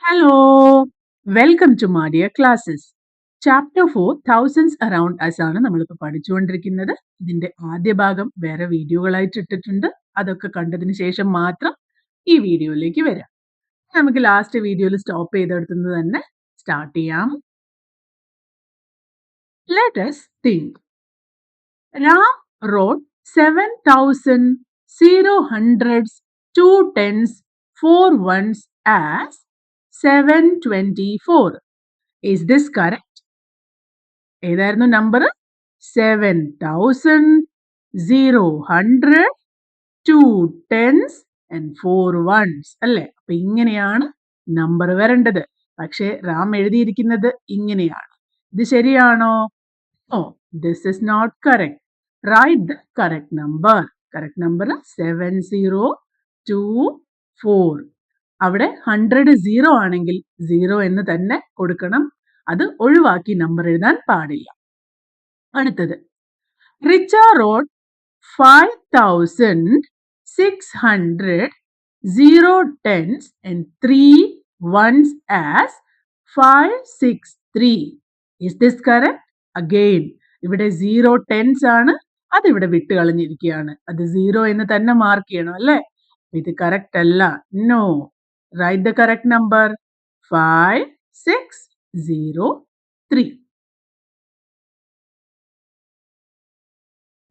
Hello, welcome to Madia Classes. Chapter 4 Thousands Around Us ആണ് നമ്മളിപ്പോൾ പഠിച്ചുകൊണ്ടിരിക്കുന്നത്. ഇതിന്റെ ആദ്യ ഭാഗം വേറെ വീഡിയോകളായിട്ട് ഇട്ടിട്ടുണ്ട്. അതൊക്കെ കണ്ടതിന് ശേഷം മാത്രം ഈ വീഡിയോയിലേക്ക് വരാം. നമുക്ക് ലാസ്റ്റ് വീഡിയോയിൽ സ്റ്റോപ്പ് ചെയ്തെടുത്തുന്നത് തന്നെ സ്റ്റാർട്ട് ചെയ്യാം. Let us think. Ram wrote 7,000 0 hundreds, 2 tens, 4 ones as 724. Is this correct? ഏതായിരുന്നു നമ്പർ? 7,000, 0 100, 2 tens and 4 ones അല്ലേ? അപ്പൊ ഇങ്ങനെയാണ് നമ്പർ വരേണ്ടത്. പക്ഷേ റാം എഴുതിയിരിക്കുന്നത് ഇങ്ങനെയാണ്. ഇത് ശരിയാണോ? Oh, this is not correct. Write the correct number. Correct number 7024. അവിടെ 100 0 ആണെങ്കിൽ 0 എന്ന് തന്നെ കൊടുക്കണം. അത് ഒഴിവാക്കി നമ്പർ എഴുതാൻ പാടില്ല. അടുത്തത് Richa road 5,600 0 tens and 3 ones as 563. Is this correct? Again, ഇവിടെ 0 tens ആണ്. അത് ഇവിടെ വിട്ട് കളഞ്ഞിരിക്കുകയാണ്. അത് 0 എന്ന് തന്നെ മാർക്ക് ചെയ്യണം അല്ലേ? ഇത് കറക്റ്റ് അല്ല. No. Write the correct number 5603.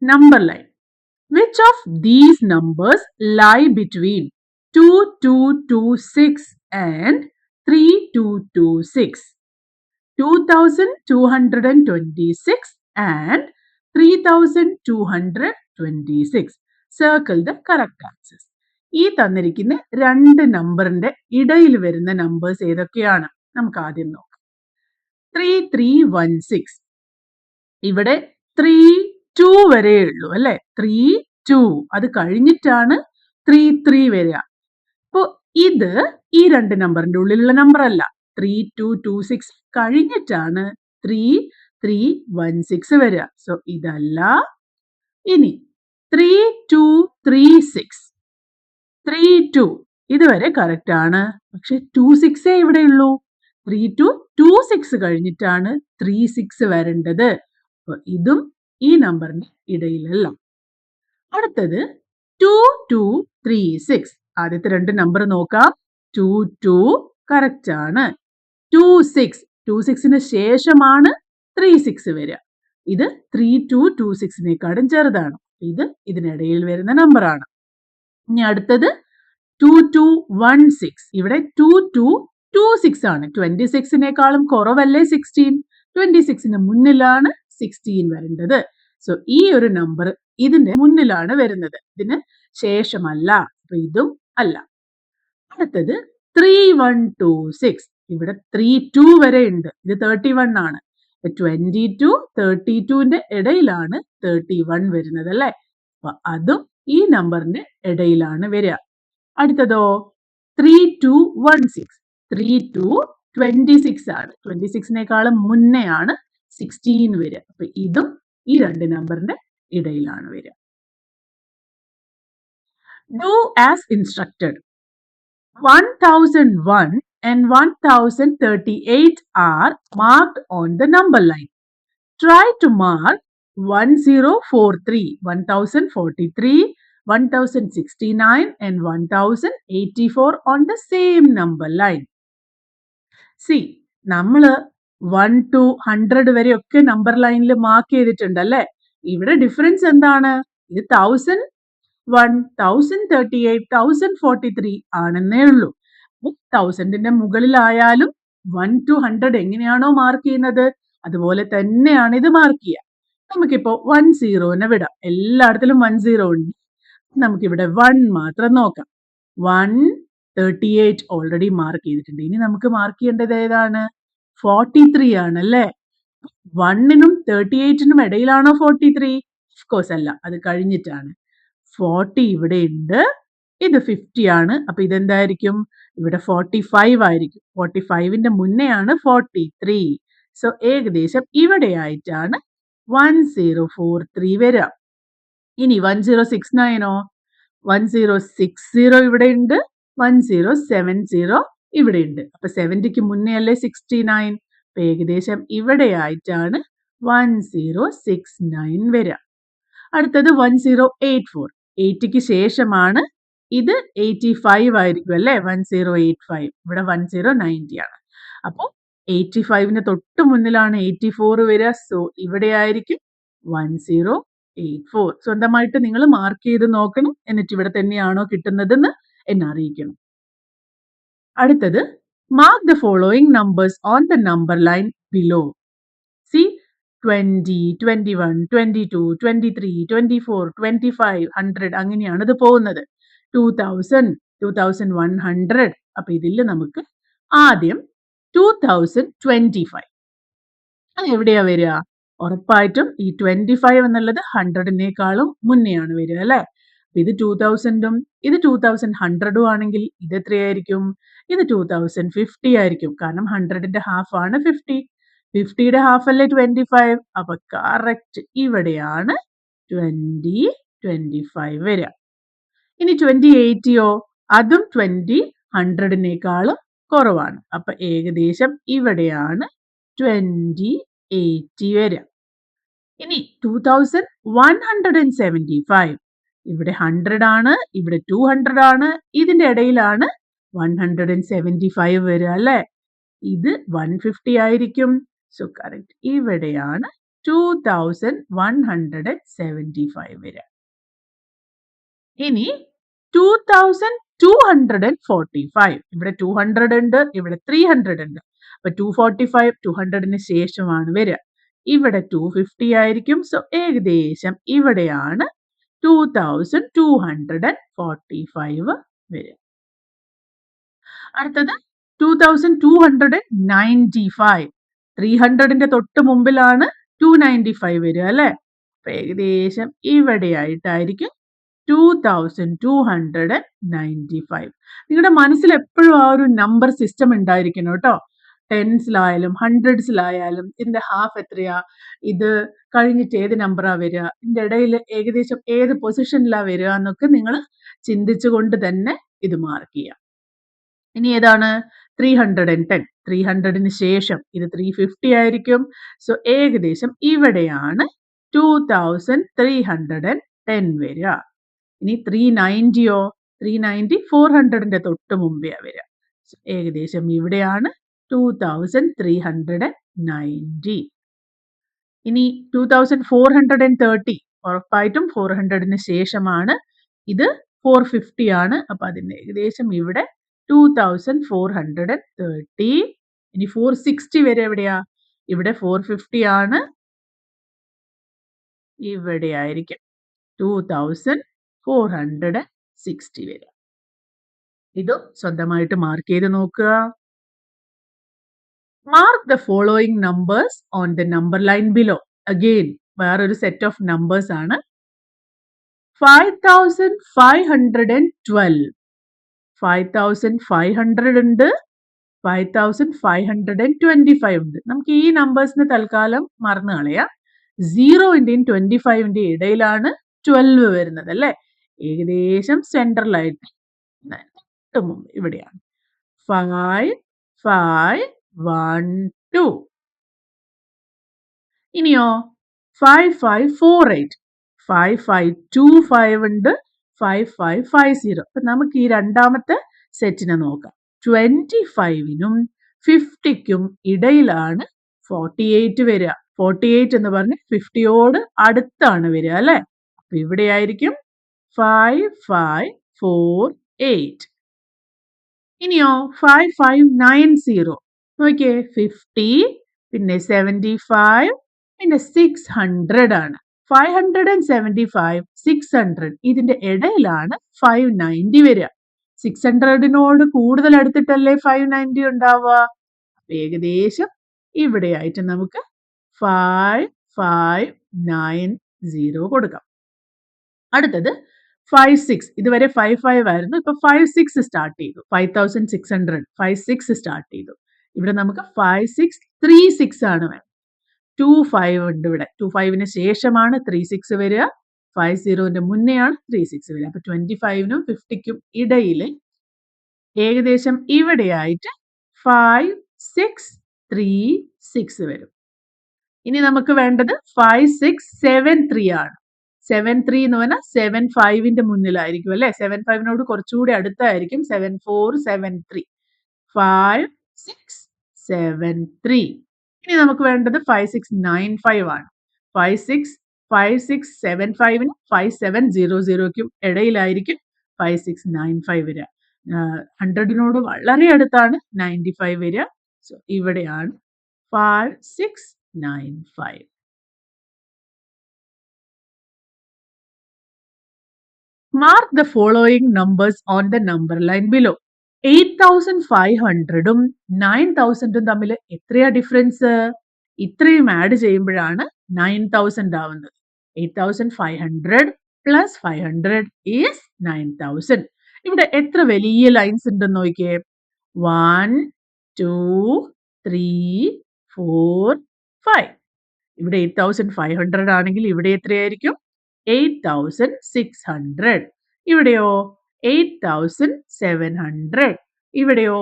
Number line. Which of these numbers lie between 2226 and 3226? 2226 and 3226. Circle the correct answers. ഈ തന്നിരിക്കുന്ന രണ്ട് നമ്പറിന്റെ ഇടയിൽ വരുന്ന നമ്പേഴ്സ് ഏതൊക്കെയാണ്? നമുക്ക് ആദ്യം നോക്കാം. 3316. ഇവിടെ 32 വരെ ഉള്ളൂ അല്ലെ? 32. അത് കഴിഞ്ഞിട്ടാണ് 33 വരിക. അപ്പോ ഇത് ഈ രണ്ട് നമ്പറിന്റെ ഉള്ളിലുള്ള നമ്പർ അല്ല. 3226 കഴിഞ്ഞിട്ടാണ് 3316 വരിക. സോ ഇതല്ല. ഇനി 3236. 32 ഇതുവരെ കറക്റ്റ് ആണ്. പക്ഷെ 26 ഇവിടെ ഉള്ളൂ. 3226 കഴിഞ്ഞിട്ടാണ് 36 വരേണ്ടത്. ഇതും ഈ നമ്പറിന്റെ ഇടയിലല്ല. അടുത്തത് 2236. ആദ്യത്തെ രണ്ട് നമ്പർ നോക്കാം. 22 കറക്റ്റ് ആണ്. 26ന് ശേഷമാണ് 36 വരിക. ഇത് 3226നേക്കാളും ചെറുതാണ്. ഇത് ഇതിനിടയിൽ വരുന്ന നമ്പറാണ്. ഇനി അടുത്തത് 2216. ഇവിടെ 2226 ആണ്. 26നേക്കാളും കുറവല്ലേ 16? 26ന് മുന്നിലാണ് 16 വരേണ്ടത്. സോ ഈ ഒരു നമ്പർ ഇതിന്റെ മുന്നിലാണ് വരുന്നത്. ഇതിന് ശേഷമല്ല. അപ്പൊ ഇതും അല്ല. അടുത്തത് 3126. ഇവിടെ 32 വരെ ഉണ്ട്. ഇത് 31 ആണ്. 22 32ന്റെ ഇടയിലാണ് 31 വരുന്നത് അല്ലേ? അപ്പൊ അതും ഈ നമ്പറിന്റെ ഇടയിലാണ് വരിക. അടുത്തതോ 3216. 3226 ആണ്. 26നേക്കാളും മുന്നേ ആണ് 16 വരിക. അപ്പൊ ഇതും ഈ രണ്ട് നമ്പറിന്റെ ഇടയിലാണ് വരിക. Do as instructed. 1001 and 1038 are marked on the number line. Try to mark 1043, 1043, 1069 and 1084 on the same number line. See, നമ്മള് 1 to 100 വരെയൊക്കെ നമ്പർ ലൈനിൽ മാർക്ക് ചെയ്തിട്ടുണ്ട് അല്ലേ? ഇവിടെ ഡിഫറൻസ് എന്താണ്? ഇത് 1001, 1038, 1043 ആണെന്നേ ഉള്ളൂ. 1000ന്റെ മുകളിലായാലും 1 to 100 എങ്ങനെയാണോ മാർക്ക് ചെയ്യുന്നത് അതുപോലെ തന്നെയാണ് ഇത് മാർക്ക് ചെയ്യുക. നമുക്കിപ്പോ 10നെ വിടാം. എല്ലായിടത്തിലും 10 ഉണ്ട്. നമുക്കിവിടെ 1 മാത്രം നോക്കാം. 138 ഓൾറെഡി മാർക്ക് ചെയ്തിട്ടുണ്ട്. ഇനി നമുക്ക് മാർക്ക് ചെയ്യേണ്ടത് ഏതാണ്? 43 ആണ് അല്ലേ? 1നും 38നും ഇടയിലാണോ 43? ഓഫ്കോഴ്സ് അല്ല, അത് കഴിഞ്ഞിട്ടാണ്. 40 ഇവിടെ ഉണ്ട്. ഇത് 50 ആണ്. അപ്പൊ ഇതെന്തായിരിക്കും? ഇവിടെ 45 ആയിരിക്കും. 45ന്റെ മുന്നേ ആണ് 43. സോ ഏകദേശം ഇവിടെ ആയിട്ടാണ് 1043 വരിക. ഇനി 1069ഓ? 1060 ഇവിടെ ഉണ്ട്. 1070 ഇവിടെ ഉണ്ട്. അപ്പൊ 70ക്ക് മുന്നേ അല്ലേ 69. അപ്പൊ ഏകദേശം ഇവിടെയായിട്ടാണ് 1069 വരിക. അടുത്തത് 1084. 80ക്ക് ശേഷമാണ് ഇത് 85 ആയിരിക്കും അല്ലേ? 1085. ഇവിടെ 1090 ആണ്. അപ്പൊ 85ന് തൊട്ട് മുന്നിലാണ് 84 വരിക. സോ ഇവിടെ ആയിരിക്കും 1084. സ്വന്തമായിട്ട് നിങ്ങൾ മാർക്ക് ചെയ്ത് നോക്കണം. എന്നിട്ട് ഇവിടെ തന്നെയാണോ കിട്ടുന്നതെന്ന് എന്നെ അറിയിക്കണം. അടുത്തത് mark the following numbers on the number line below. C 20, 21, 22, 23, 24, 25, 100 അങ്ങനെയാണ് ഇത് പോകുന്നത്. 2000, 2100. അപ്പൊ ഇതിൽ നമുക്ക് ആദ്യം 2025. അത് എവിടെയാ വരിക? ഉറപ്പായിട്ടും ഈ 25 എന്നുള്ളത് 100നേക്കാളും മുന്നെയാണ് വരിക അല്ലെ? ഇത് 2000ഉം ഇത് 2100ഉം ആണെങ്കിൽ ഇത് എത്രയായിരിക്കും? ഇത് 2050 ആയിരിക്കും. കാരണം 100ന്റെ ഹാഫ് ആണ് 50. 50യുടെ ഹാഫ് അല്ലേ 25. അപ്പൊ കറക്റ്റ് ഇവിടെയാണ് 2025 വരിക. ഇനി 2080യോ? അതും 100നേക്കാളും കുറവാണ്. അപ്പൊ ഏകദേശം ഇവിടെയാണ് 2080 വരിക. ഇനി 2175. ഇവിടെ 100 ആണ്, ഇവിടെ 200 ആണ്, ഇതിന്റെ ഇടയിലാണ് 175 വരിക അല്ലെ? ഇത് 150 ആയിരിക്കും. സോ കറക്റ്റ് ഇവിടെയാണ് 2175 വരിക. ഇനി 2245. ഇവിടെ 200 ഉണ്ട്, ഇവിടെ 300 ഉണ്ട്. അപ്പൊ 245 200ന് ശേഷമാണ് വരിക. ഇവിടെ 250 ആയിരിക്കും. സോ ഏകദേശം ഇവിടെയാണ് 2245 വരിക. അടുത്തത് 2295. 300ന്റെ തൊട്ട് മുമ്പിലാണ് 295 വരിക അല്ലെ? അപ്പൊ ഏകദേശം ഇവിടെയായിട്ടായിരിക്കും 2295. നിങ്ങളുടെ മനസ്സിൽ എപ്പോഴും ആ ഒരു നമ്പർ സിസ്റ്റം ഉണ്ടായിരിക്കണം കേട്ടോ. ടെൻസിലായാലും ഹൺഡ്രഡ്സിലായാലും ഇതിന്റെ ഹാഫ് എത്രയാ, ഇത് കഴിഞ്ഞിട്ട് ഏത് നമ്പറാ വരിക, ഇതിന്റെ ഇടയിൽ ഏകദേശം ഏത് പൊസിഷനിലാ വരിക എന്നൊക്കെ നിങ്ങൾ ചിന്തിച്ചുകൊണ്ട് തന്നെ ഇത് മാർക്ക് ചെയ്യാം. ഇനി ഏതാണ്? 310. 300ന് ശേഷം ഇത് 350 ആയിരിക്കും. സോ ഏകദേശം ഇവിടെയാണ് 2310 വരിക. ഇനി 390യോ? 390 400ന്റെ തൊട്ട് മുമ്പേ വരിക. ഏകദേശം ഇവിടെയാണ് 2390. ഇനി 2430. ഉറപ്പായിട്ടും 400ന് ശേഷമാണ്. ഇത് 450 ആണ്. അപ്പൊ അതിന്റെ ഏകദേശം ഇവിടെ 2430. ഇനി 460 വരെ എവിടെയാ? ഇവിടെ 450 ആണ്. ഇവിടെ ആയിരിക്കും 2460 വരിക. ഇത് സ്വന്തമായിട്ട് മാർക്ക് ചെയ്ത് നോക്കുക. Mark the following numbers on the number line below. Again വേറൊരു സെറ്റ് ഓഫ് നമ്പേഴ്സ് ആണ്. 5512. 5500 ഉണ്ട്, 5525 ഉണ്ട്. നമുക്ക് ഈ നമ്പേഴ്സിന് തൽക്കാലം മറന്നു കളയാം. 0ന്റെയും 25ന്റെയും ഇടയിലാണ് 12 വരുന്നത് അല്ലെ? ഏകദേശം സെൻട്രലായിട്ട് ഇവിടെയാണ്. 5512. ഇനിയോ 5548. 5525 ഉണ്ട്, 5550. അപ്പൊ നമുക്ക് ഈ രണ്ടാമത്തെ സെറ്റിനെ നോക്കാം. 25നും 50ക്കും ഇടയിലാണ് 48 വരിക. 48 എന്ന് പറഞ്ഞ് 50യോട് അടുത്താണ് വരിക അല്ലെ? അപ്പൊ ഇവിടെ ആയിരിക്കും 5548. ഇനിയോ 5590. നോക്കിയേ 50, പിന്നെ 75, പിന്നെ 600 ആണ്. 575, 600 ഇതിന്റെ ഇടയിലാണ് 590 വരിക. 600നോട് കൂടുതൽ അടുത്തിട്ടല്ലേ 590 ഉണ്ടാവുക. ഏകദേശം ഇവിടെയായിട്ട് നമുക്ക് 5590 കൊടുക്കാം. അടുത്തത് 56. ഇതുവരെ 55 ആയിരുന്നു. ഇപ്പൊ 56 സ്റ്റാർട്ട് ചെയ്തു. 5600, 56 സ്റ്റാർട്ട് ചെയ്തു. ഇവിടെ നമുക്ക് 5636 ആണ് വേണം. 25 ഉണ്ട് ഇവിടെ. 25ന് ശേഷമാണ് 36 വരിക. 50ന്റെ മുന്നെയാണ് 36 വരിക. അപ്പൊ 25നും 50ക്കും ഇടയിൽ ഏകദേശം ഇവിടെയായിട്ട് 5, 6, 3, 6 വരും. ഇനി നമുക്ക് വേണ്ടത് 5, 6, 7, 3 ആണ്. 7, 3 എന്ന് പറഞ്ഞാൽ 7, 5ന്റെ മുന്നിലായിരിക്കും അല്ലെ? 7, 5നോട് കുറച്ചുകൂടി അടുത്തായിരിക്കും. 7, 4, 7, 3. 5, 6, 7, 3. ഇനി നമുക്ക് വേണ്ടത് 5, 6, 9, 5 ആണ്. 5, 6, 5, 6, 7, 5നും 5, 7, 0, 0ക്കും ഇടയിലായിരിക്കും 5, 6, 9, 5 വരിക. 100നോട് വളരെ അടുത്താണ് 95 വരിക. സോ ഇവിടെയാണ് 5, 6, 9, 5. Mark the following numbers on the number line below. 8,500ഉം 9,000ഉം തമ്മിൽ എത്രയാ ഡിഫറൻസ്? ഇത്രയും ആഡ് ചെയ്യുമ്പോഴാണ് 9,000 ആവുന്നത്. 8,500 plus 500 is 9,000. ഇവിടെ എത്ര വലിയ ലൈൻസ് ഉണ്ടെന്ന് നോക്കിയേ. 1, 2, 3, 4, 5. ഇവിടെ 8,500 ആണെങ്കിൽ ഇവിടെ എത്രയായിരിക്കും? 8,600. ഇവിടെയോ 8,700. ഇവിടെയോ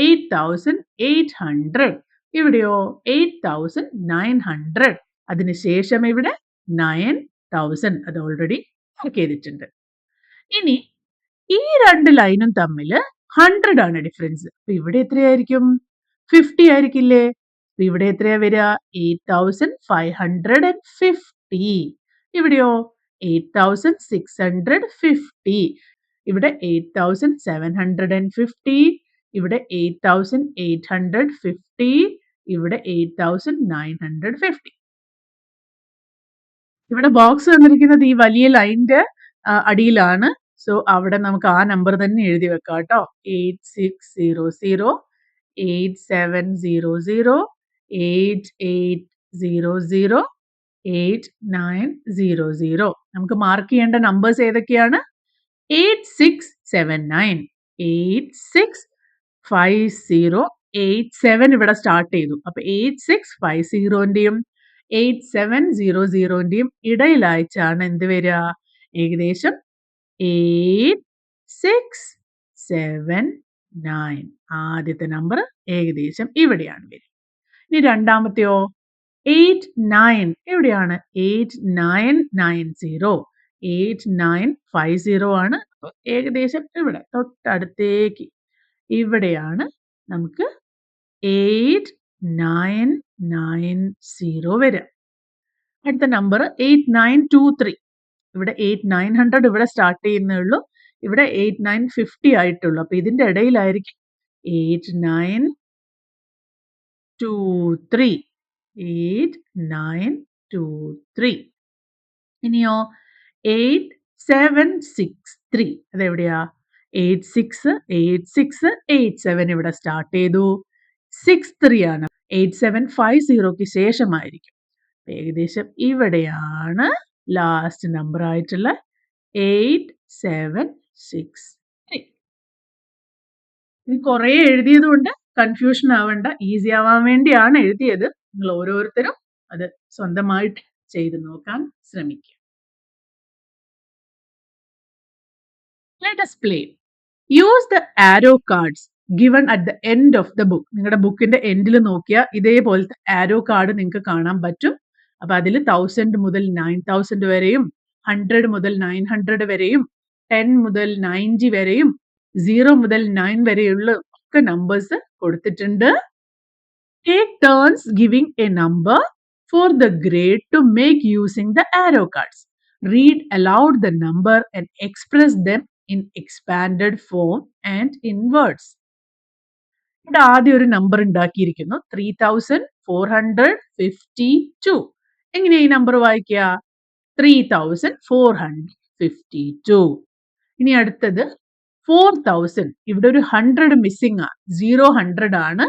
8,800. ഇവിടെയോ 8,900. അതിനുശേഷം ഇവിടെ 9,000. അത് ഓൾറെഡി മാർക്ക് ചെയ്തിട്ടുണ്ട്. ഇനി ഈ രണ്ട് ലൈനും തമ്മിൽ 100 ആണ് ഡിഫറൻസ്. അപ്പൊ ഇവിടെ എത്രയായിരിക്കും? 50 ആയിരിക്കില്ലേ? ഇവിടെ എത്രയാ വരിക? 8,550. ഇവിടെയോ 8,650. ഇവിടെ 8,750. ഇവിടെ 8,850. ഇവിടെ 8,950. ഇവിടെ ബോക്സ് തന്നിരിക്കുന്നത് ഈ വലിയ ലൈനിന്റെ അടിയിലാണ്. സോ അവിടെ നമുക്ക് ആ നമ്പർ തന്നെ എഴുതി വെക്കാം കേട്ടോ. 8600, 8700, 8800, 8900. നമുക്ക് മാർക്ക് ചെയ്യേണ്ട നമ്പേഴ്സ് ഏതൊക്കെയാണ്? 8679, 8650, 87 ഇവിടെ സ്റ്റാർട്ട് ചെയ്തു. അപ്പൊ 8650ന്റെയും 8700ന്റെയും ഇടയിലായിട്ടാണ് എന്ത് വരിക? ഏകദേശം 8679. ആദ്യത്തെ നമ്പർ ഏകദേശം ഇവിടെയാണ് വരിക. ഇനി രണ്ടാമത്തെയോ 89 എവിടെയാണ്? 8990, 8950 ആണ്. അപ്പൊ ഏകദേശം ഇവിടെ തൊട്ടടുത്തേക്ക് ഇവിടെയാണ് നമുക്ക് 8990 വരിക. അടുത്ത നമ്പർ 8923. ഇവിടെ 8900 ഇവിടെ സ്റ്റാർട്ട് ചെയ്യുന്നേ ഉള്ളൂ. ഇവിടെ 8950 ആയിട്ടുള്ളൂ. അപ്പൊ ഇതിന്റെ ഇടയിലായിരിക്കും 8923. 8923. ഇനിയോ 8763. അതെവിടെയാ? 8687 ഇവിടെ സ്റ്റാർട്ട് ചെയ്തു. 63 ആണ്. 8750ക്ക് ശേഷമായിരിക്കും. ഏകദേശം ഇവിടെയാണ് ലാസ്റ്റ് നമ്പർ ആയിട്ടുള്ള 8763. ഇത് കുറെ എഴുതിയത് കൊണ്ട് കൺഫ്യൂഷൻ ആവണ്ട. ഈസി ആവാൻ വേണ്ടിയാണ് എഴുതിയത്. നിങ്ങൾ ഓരോരുത്തരും അത് സ്വന്തമായിട്ട് ചെയ്ത് നോക്കാൻ ശ്രമിക്കുക. Let us play. Use the arrow cards given at the end of the book. നിങ്ങളുടെ ബുക്കിന്റെ എൻഡിൽ നോക്കിയാൽ ഇതേപോലത്തെ ആരോ കാർഡ് നിങ്ങൾക്ക് കാണാൻ പറ്റും. അപ്പൊ അതിൽ 1000 മുതൽ 9000 വരെയും 100 മുതൽ 900 വരെയും 10 മുതൽ 90 വരെയും 0 മുതൽ 9 വരെയുള്ള ഒക്കെ നമ്പേഴ്സ് കൊടുത്തിട്ടുണ്ട്. Take turns giving a number for the grade to make using the arrow cards. Read aloud the number and express them in expanded form and in words. ഇവിടെ ആദ്യം ഒരു നമ്പർ ഉണ്ടാക്കിയിരിക്കുന്നു. 3452. എങ്ങനെയാ ഈ നമ്പർ വായിക്കുക? 3452. ഇനി അടുത്തത് 4000. ഇവിടെ ഒരു 100 മിസ്സിംഗ് ആണ്. 100 ആണ്.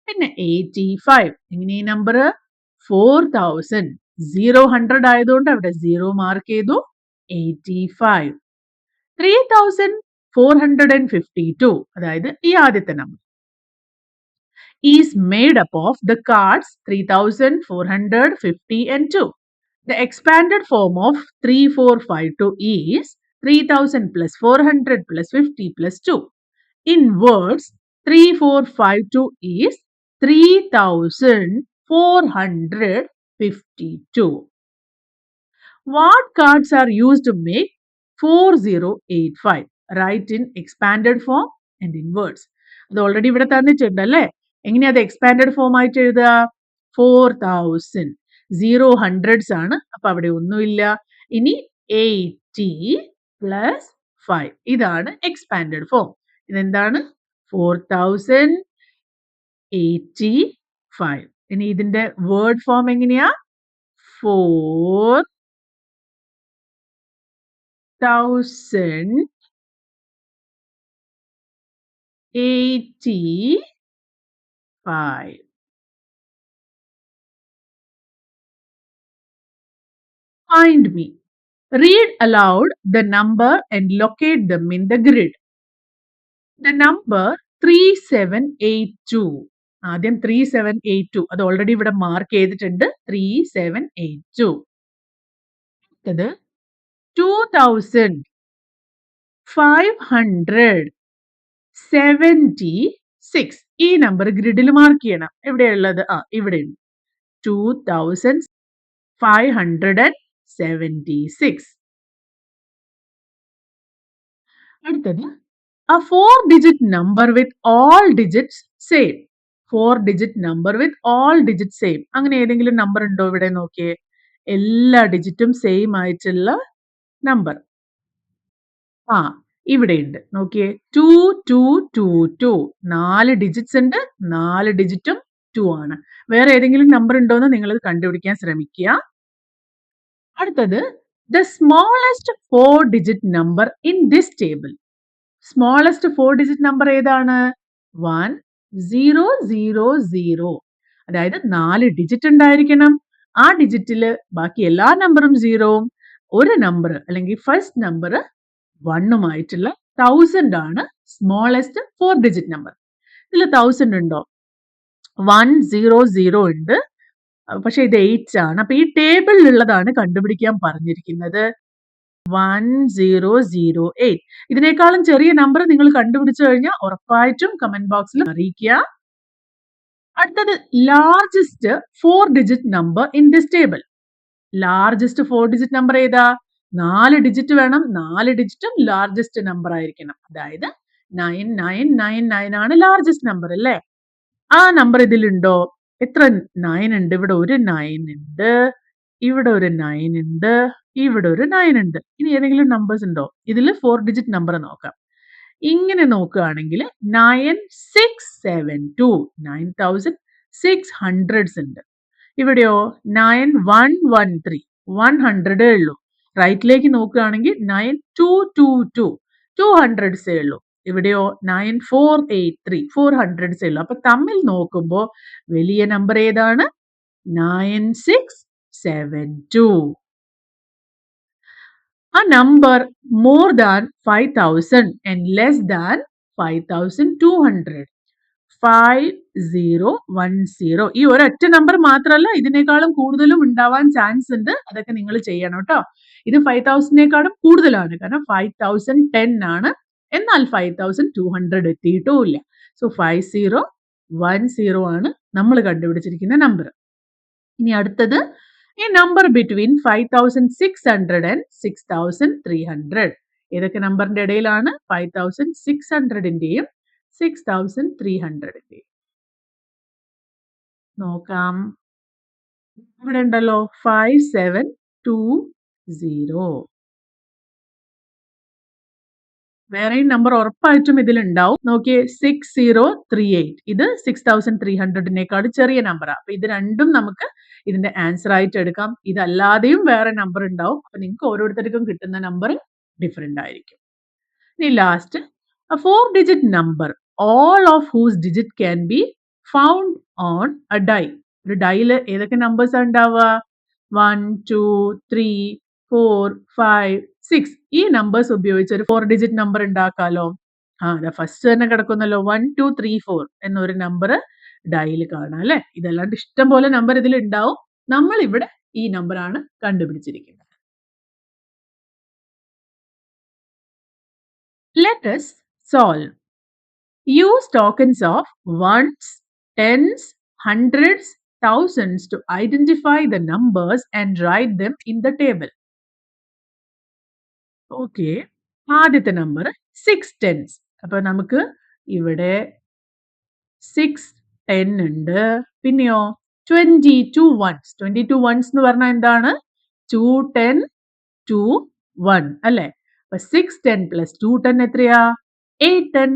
പിന്നെ 85. എങ്ങനെ ഈ നമ്പർ? 4000. 100 ആയതുകൊണ്ട് അവിടെ 0 മാർക്ക് ചെയ്തു. 85. 3452. അതായത് ഈ ആദ്യത്തെ number is made up of the cards 3450 and 2. The expanded form of 3452 is 3000 plus 400 plus 50 plus 2. In words, 3452 is 3452. What cards are used to make 4085? Write in expanded form and in words. അത് already ഇവിടെ തന്നിട്ടുണ്ട് അല്ലേ? എങ്ങനെയാ അത് expanded form ആയിട്ട് എഴുതുക? 4000. 0 hundreds ആണ്. അപ്പൊ അവിടെ ഒന്നുമില്ല. ഇനി 80 പ്ലസ് 5. ഇതാണ് എക്സ്പാൻഡഡ് ഫോം. ഇതെന്താണ്? 4085. ഇനി ഇതിന്റെ വേർഡ് ഫോം എങ്ങനെയാ? 4085. Find me. Read aloud the number and locate them in the grid. The number 3782. ആദ്യം 3782. അത് ഓൾറെഡി ഇവിടെ മാർക്ക് ചെയ്തിട്ടുണ്ട്. 3782. അടുത്തത് 2576. ഈ നമ്പർ ഗ്രിഡിൽ മാർക്ക് ചെയ്യണം. എവിടെയുള്ളത്? ഇവിടെയുണ്ട്. 2576. അടുത്തത് a 4-digit number with all digits same. 4-digit number with all digits same. അങ്ങനെ ഏതെങ്കിലും നമ്പർ ഉണ്ടോ ഇവിടെ? നോക്കിയേ. എല്ലാ ഡിജിറ്റും സെയിം ആയിട്ടുള്ള നമ്പർ. ഇവിടെയുണ്ട്. നോക്കിയേ. 2222. 4 ഡിജിറ്റ്സ് ഉണ്ട്. 4 ഡിജിറ്റും 2 ആണ്. വേറെ ഏതെങ്കിലും നമ്പർ ഉണ്ടോ എന്ന് നിങ്ങൾ കണ്ടുപിടിക്കാൻ ശ്രമിക്കുക. അടുത്തത് the smallest 4-digit number in this table. Smallest 4-digit number ഏതാണ്? 1000. അതായത് 4 ഡിജിറ്റ് ഉണ്ടായിരിക്കണം. ആ ഡിജിറ്റില് ബാക്കി എല്ലാ നമ്പറും 0ഉം ഒരു നമ്പർ അല്ലെങ്കിൽ ഫസ്റ്റ് നമ്പർ 1ഉമായിട്ടുള്ള 1000 ആണ് സ്മോളസ്റ്റ് 4-digit നമ്പർ. ഇതിൽ 1000 ഉണ്ടോ? 100 ഉണ്ട്. പക്ഷെ ഇത് 8 ആണ്. അപ്പൊ ഈ ടേബിളിലുള്ളതാണ് കണ്ടുപിടിക്കാൻ പറഞ്ഞിരിക്കുന്നത്. 1008. ഇതിനേക്കാളും ചെറിയ നമ്പർ നിങ്ങൾ കണ്ടുപിടിച്ചു കഴിഞ്ഞാൽ ഉറപ്പായിട്ടും കമന്റ് ബോക്സിൽ അറിയിക്കുക. അടുത്തത് largest 4-digit number in this table. Largest 4-digit number ഏതാ? 4 ഡിജിറ്റ് വേണം. 4 ഡിജിറ്റും ലാർജസ്റ്റ് നമ്പർ ആയിരിക്കണം. അതായത് 9999 ആണ് ലാർജസ്റ്റ് നമ്പർ അല്ലേ? ആ നമ്പർ ഇതിലുണ്ടോ? എത്ര 9 ഉണ്ട്? ഇവിടെ ഒരു 9 ഉണ്ട്. ഇവിടെ ഒരു 9 ഉണ്ട്. ഇവിടെ ഒരു 9 ഉണ്ട്. ഇനി ഏതെങ്കിലും നമ്പേഴ്സ് ഉണ്ടോ? ഇതിൽ 4-digit നമ്പർ നോക്കാം. ഇങ്ങനെ നോക്കുകയാണെങ്കിൽ 9672. 9600 ഉണ്ട്. ഇവിടെയോ 9113. 100 ഉള്ളൂ. റൈറ്റിലേക്ക് നോക്കുകയാണെങ്കിൽ 9222. 200 ഉള്ളൂ. ഇവിടെയോ 9483. 400 ഉള്ളൂ. അപ്പൊ തമ്മിൽ നോക്കുമ്പോൾ വലിയ നമ്പർ ഏതാണ്? 9672. A number more than 5000 and less than 5200. 5010. ഈ ഒരൊറ്റ നമ്പർ മാത്രമല്ല, ഇതിനേക്കാളും കൂടുതലും ഉണ്ടാവാൻ ചാൻസ് ഉണ്ട്. അതൊക്കെ നിങ്ങൾ ചെയ്യണം കേട്ടോ. ഇത് 5000നേക്കാളും കൂടുതലാണ്. കാരണം 5010 ആണ്. എന്നാൽ 5200 എത്തിയിട്ടുമില്ല. സോ 5010 ആണ് നമ്മൾ കണ്ടുപിടിച്ചിരിക്കുന്ന നമ്പർ. ഇനി അടുത്തത് a number between 5600 and 6300. ഏതൊക്കെ നമ്പറിന്റെ ഇടയിലാണ്? 5600ന്റെയും 6300ന്റെയും. നോക്കാം. ഇവിടെ ഉണ്ടല്ലോ 5720. വേറെയും നമ്പർ ഉറപ്പായിട്ടും ഇതിൽ ഉണ്ടാവും. നോക്കിയേ 6038. ഇത് 6300നേക്കാൾ ചെറിയ നമ്പറാണ്. അപ്പൊ ഇത് രണ്ടും നമുക്ക് ഇതിന്റെ ആൻസർ ആയിട്ട് എടുക്കാം. ഇതല്ലാതെയും വേറെ നമ്പർ ഉണ്ടാവും. അപ്പൊ നിങ്ങൾക്ക് ഓരോരുത്തർക്കും കിട്ടുന്ന നമ്പർ ഡിഫറെന്റ് ആയിരിക്കും. ഇനി last a 4-digit number all of whose digit can be found on a die. ഒരു ഡൈയിൽ ഏതൊക്കെ നമ്പേഴ്സ് ഉണ്ടാവുക? 1 2 3 4 5 6. ഈ നമ്പേഴ്സ് ഉപയോഗിച്ച് ഒരു 4-digit നമ്പർ ഉണ്ടാക്കാലോ. ഫസ്റ്റ് തന്നെ കിടക്കുന്നല്ലോ 1 2 3 4 എന്നൊരു നമ്പർ ഡൈയിൽ കാണാം അല്ലെ? ഇതല്ലാണ്ട് ഇഷ്ടം പോലെ നമ്പർ ഇതിൽ ഉണ്ടാവും. നമ്മൾ ഇവിടെ ഈ നമ്പർ ആണ് കണ്ടുപിടിച്ചിരിക്കുന്നത്. Let us solve. use tokens of ones, tens, hundreds, thousands to identify the numbers and write them in the table. Okay, ആദ്യത്തെ നമ്പർ 6 tens. അപ്പൊ നമുക്ക് ഇവിടെ 6 10 ഉണ്ട്. പിന്നെയോ 22 ones. 22 ones എന്ന് പറഞ്ഞാൽ എന്താണ്? 2 10 2 1 അല്ലേ? അപ്പൊ 6 10 പ്ലസ് 2 10 എത്രയാ? 8 10.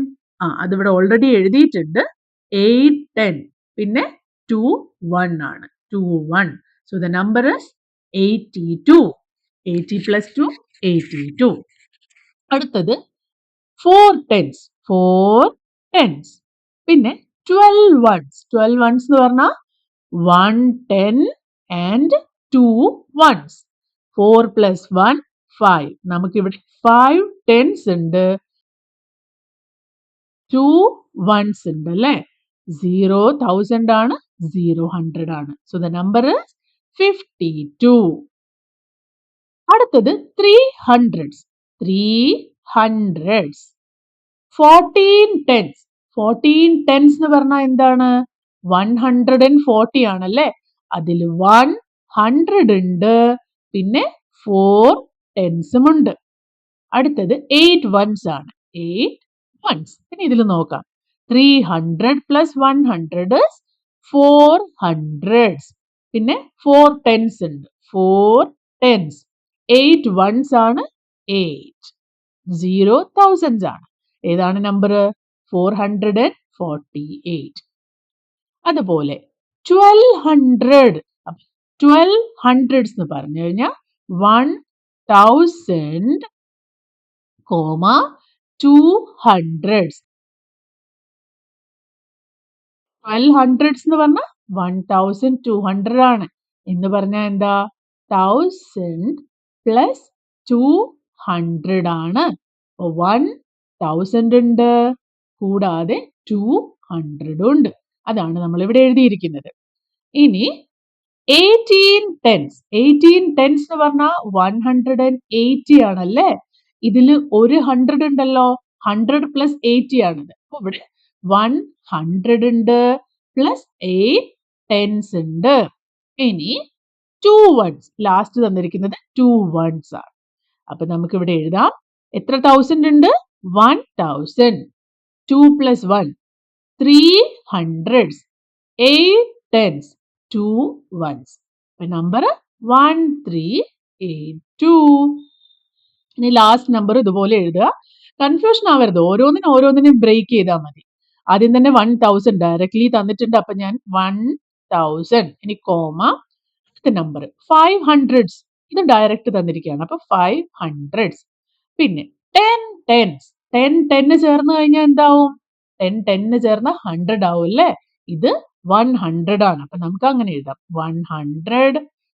അതിവിടെ ഓൾറെഡി എഴുതിയിട്ടുണ്ട്. 8 10 പിന്നെ 2 1 ആണ്. 2 1. So the number is 82. 80 plus 2 82. അടുത്തത് 4 tens. 4 tens. പിന്നെ 12 ones. 12 ones എന്ന് പറഞ്ഞാൽ 1 10 and 2 ones. 4 plus 1 5. നമുക്കിവിടെ 5 tens ഉണ്ട്, 2 ones ഉണ്ട് അല്ലേ? 0 1000 ആണ്, 0 100 ആണ്. So the number is 52. അടുത്തത് 300s. 300s. 14 tens. 14 tens എന്ന് പറഞ്ഞാൽ എന്താണ്? 140 ആണല്ലേ? അതിൽ 100 ഉണ്ട്, പിന്നെ 4 tensഉം ഉണ്ട്. അടുത്തത് 8 ones ആണ്. 8 ones. പിന്നെ ഇതിൽ നോക്കാം. 300 plus 100 is 400s. പിന്നെ 4 tens ഉണ്ട്. 4 tens. 8 ones ആണ് 8. 0 thousands ആണ്. ഏതാണ് നമ്പർ? 448. അതുപോലെ 1200. 1200s എന്ന് പറഞ്ഞു കഴിഞ്ഞാൽ 1000, 200s. 1200s എന്ന് പറഞ്ഞാൽ 1200 ആണ്. എന്ന് പറഞ്ഞാൽ എന്താ? 1000 plus 200 ആണ്. 1000 ഉണ്ട്, കൂടാതെ 200 ഉണ്ട്. അതാണ് നമ്മൾ ഇവിടെ എഴുതിയിരിക്കുന്നത്. ഇനി 18 tens. 18 tens എന്ന് പറഞ്ഞാൽ 180 ആണല്ലേ? ഇതിൽ ഒരു 100 ഉണ്ടല്ലോ. 100 plus 80 ആണത്. അപ്പൊ ഇവിടെ 100 ഉണ്ട് പ്ലസ് 8 tens ഉണ്ട്. ഇനി 2 ones. ലാസ്റ്റ് തന്നിരിക്കുന്നത് 2 ones ആണ്. അപ്പൊ നമുക്ക് ഇവിടെ എഴുതാം. എത്ര 1000 ഉണ്ട്? 1000. 2 plus 1 300s. 8 tens. 2 ones. അപ്പൊ നമ്പർ 1382. ഇനി ലാസ്റ്റ് നമ്പർ ഇതുപോലെ എഴുതുക. കൺഫ്യൂഷൻ ആവരുത്. ഓരോന്നിനും ബ്രേക്ക് ചെയ്താൽ മതി. ആദ്യം തന്നെ 1000 ഡയറക്ട്ലി തന്നിട്ടുണ്ട്. അപ്പൊ ഞാൻ 1000. ഇനി കോമ. Number 500s. ഇത് ഡയറക്റ്റ് തന്നിരിക്കുകയാണ്. അപ്പൊ 500s. പിന്നെ 10 tens. 10 10 ചേർന്ന് കഴിഞ്ഞാൽ എന്താവും? 10 10 ചേർന്ന 100 ആവും അല്ലേ? ഇത് 100 ആണ്. അപ്പൊ നമുക്ക് അങ്ങനെ എഴുതാം. 100.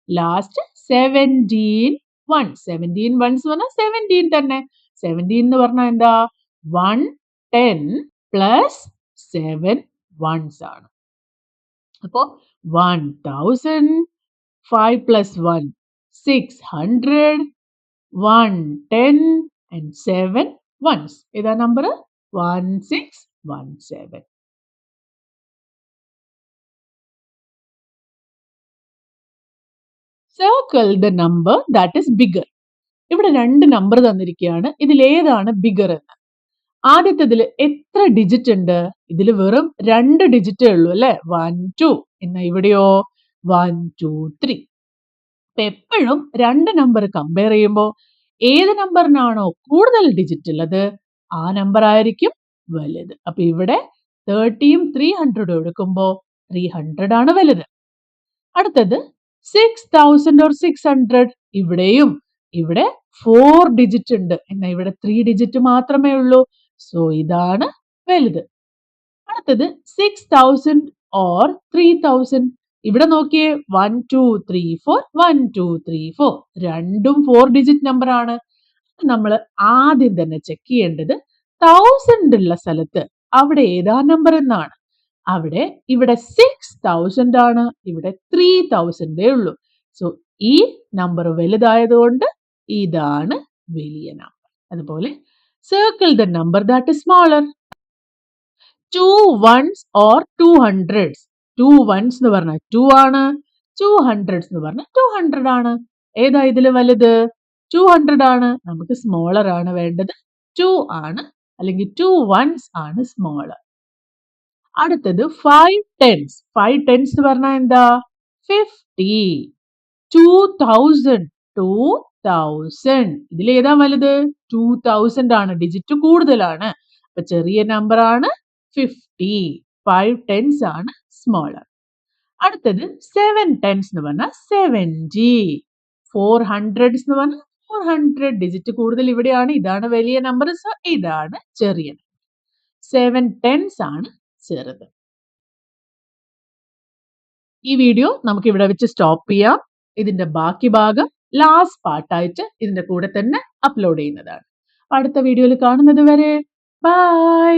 Last 17 ones. 17 ones എന്ന് പറഞ്ഞാൽ 17 തന്നെ. 17 എന്ന് പറഞ്ഞാൽ എന്താ? 110 plus 7 ones ആണ്. അപ്പോ 1000, 5 plus 1 600, 110 and 7 ones. ഏതാ number? 1617. Circle the number that is bigger. ഇവിടെ രണ്ട് നമ്പർ തന്നിരിക്കുകയാണ്. ഇതിൽ ഏതാണ് ബിഗർ എന്ന്? ആദ്യത്തേതിൽ എത്ര ഡിജിറ്റ് ഉണ്ട്? ഇതിൽ വെറും 2 ഡിജിറ്റേ ഉള്ളൂ അല്ലെ? 1 2. എന്നാ ഇവിടെയോ 1 2 3. അപ്പൊ എപ്പോഴും രണ്ട് നമ്പർ കമ്പയർ ചെയ്യുമ്പോൾ ഏത് നമ്പറിനാണോ കൂടുതൽ ഡിജിറ്റ് ഉള്ളത് ആ നമ്പർ ആയിരിക്കും വലുത്. അപ്പൊ ഇവിടെ 30ഉം 300ഉം എടുക്കുമ്പോൾ 300 ആണ് വലുത്. അടുത്തത് 6000 or 600. ഇവിടെയും ഇവിടെ 4 ഡിജിറ്റ് ഉണ്ട്. എന്നാൽ ഇവിടെ 3 ഡിജിറ്റ് മാത്രമേ ഉള്ളൂ. സോ ഇതാണ് വലുത്. അടുത്തത് 6000 or 3000. ഇവിടെ നോക്കിയേ 1 2 3 4 1 2 3 4. രണ്ടും 4 ഡിജിറ്റ് നമ്പർ ആണ്. നമ്മൾ ആദ്യം തന്നെ ചെക്ക് ചെയ്യേണ്ടത് 1000 ഉള്ള സ്ഥലത്ത് അവിടെ ഏതാ നമ്പർ എന്നാണ്. അവിടെ ഇവിടെ 6000 ആണ്, ഇവിടെ 3000 ഉള്ളൂ. സോ ഈ നമ്പർ വലുതായതുകൊണ്ട് ഇതാണ് വലിയ നമ്പർ. അതുപോലെ circle the number that is smaller. Two ones or two hundreds. Two ones എന്ന് പറഞ്ഞാൽ 2 ആണ്. 200s എന്ന് പറഞ്ഞാൽ 200 ആണ്. ഏതാ ഇതില് വലുത്? 200 ആണ്. നമുക്ക് സ്മോളർ ആണ് വേണ്ടത്. 2 ആണ്. അല്ലെങ്കിൽ 2 വൺസ് ആണ് സ്മോളർ. അടുത്തത് 5 tens. 5 tens എന്ന് പറഞ്ഞാൽ എന്താ? 50. 2000. 2000. ഇതിൽ ഏതാ വലുത്? 2000 ആണ്. ഡിജിറ്റ് കൂടുതലാണ്. അപ്പൊ ചെറിയ നമ്പർ ആണ് 50. 5 tens ആണ് സ്മോളർ. അടുത്തത് 7 tens എന്ന് പറഞ്ഞാൽ 70. 400s എന്ന് പറഞ്ഞാൽ 400. ഡിജിറ്റ് കൂടുതൽ ഇവിടെയാണ്. ഇതാണ് വലിയ നമ്പർ. സോ ഇതാണ് ചെറിയ. 7 tens ആണ് ചെറുത്. ഈ വീഡിയോ നമുക്ക് ഇവിടെ വെച്ച് സ്റ്റോപ്പ് ചെയ്യാം. ഇതിന്റെ ബാക്കി ഭാഗം ലാസ്റ്റ് പാർട്ടായിട്ട് ഇതിന്റെ കൂടെ തന്നെ അപ്ലോഡ് ചെയ്യുന്നതാണ്. അടുത്ത വീഡിയോയിൽ കാണുന്നത് വരെ ബൈ.